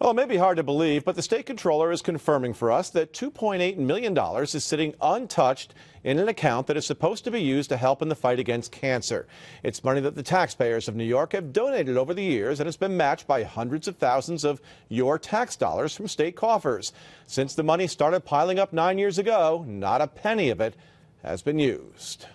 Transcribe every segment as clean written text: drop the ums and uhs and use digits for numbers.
Well, it may be hard to believe, but the state controller is confirming for us that $2.8 million is sitting untouched in an account that is supposed to be used to help in the fight against cancer. It's money that the taxpayers of New York have donated over the years, and it's been matched by hundreds of thousands of your tax dollars from state coffers. Since the money started piling up 9 years ago, not a penny of it has been used.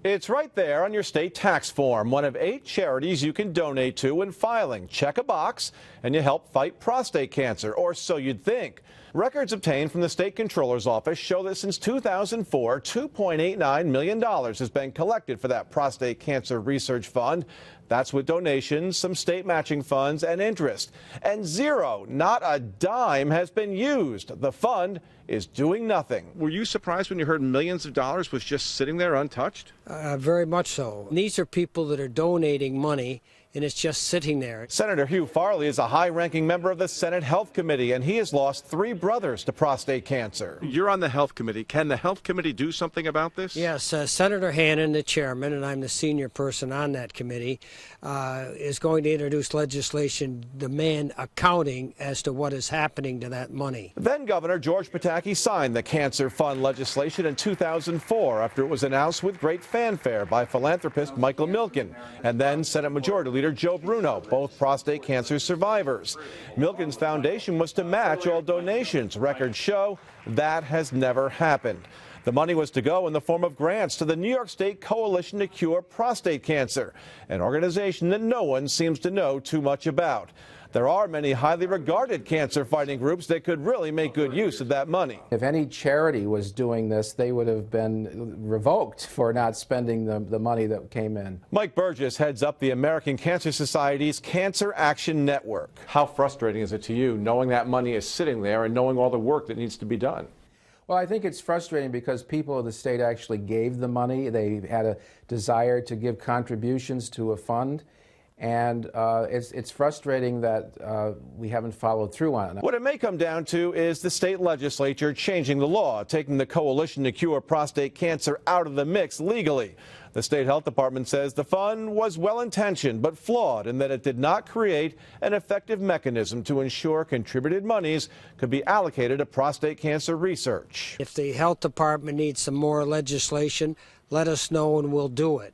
It's right there on your state tax form, one of 8 charities you can donate to when filing. Check a box and you help fight prostate cancer, or so you'd think. Records obtained from the state controller's office show that since 2004, $2.89 million has been collected for that prostate cancer research fund. That's with donations, some state matching funds, and interest. And zero, not a dime, has been used. The fund is doing nothing. Were you surprised when you heard millions of dollars was just sitting there untouched? Very much so. These are people that are donating money, and it's just sitting there. Senator Hugh Farley is a high-ranking member of the Senate Health Committee, and he has lost 3 brothers to prostate cancer. You're on the Health Committee. Can the Health Committee do something about this? Yes, Senator Hannan, the chairman, and I'm the senior person on that committee, is going to introduce legislation demand accounting as to what is happening to that money. Then Governor George Pataki signed the Cancer Fund legislation in 2004 after it was announced with great fanfare by philanthropist Michael Milken, and then Senate Majority Leader Joe Bruno, both prostate cancer survivors. Milken's foundation was to match all donations. Records show that has never happened. The money was to go in the form of grants to the New York State Coalition to Cure Prostate Cancer, an organization that no one seems to know too much about. There are many highly regarded cancer-fighting groups that could really make good use of that money. If any charity was doing this, they would have been revoked for not spending the money that came in. Mike Burgess heads up the American Cancer Society's Cancer Action Network. How frustrating is it to you knowing that money is sitting there and knowing all the work that needs to be done? Well, I think it's frustrating because people of the state actually gave the money. They had a desire to give contributions to a fund. And it's frustrating that we haven't followed through on it. What it may come down to is the state legislature changing the law, taking the Coalition to Cure Prostate Cancer out of the mix legally. The state health department says the fund was well-intentioned but flawed in that it did not create an effective mechanism to ensure contributed monies could be allocated to prostate cancer research. If the health department needs some more legislation, let us know and we'll do it.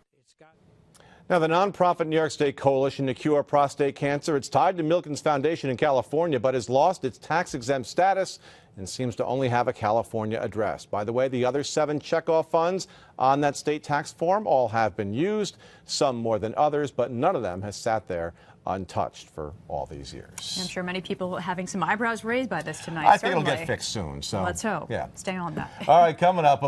Now, the nonprofit New York State Coalition to Cure Prostate Cancer, it's tied to Milken's foundation in California, but has lost its tax-exempt status and seems to only have a California address. By the way, the other 7 checkoff funds on that state tax form all have been used, some more than others, but none of them has sat there untouched for all these years. I'm sure many people having some eyebrows raised by this tonight. I think it'll get fixed soon. So let's hope. Yeah. Stay on that. All right, coming up.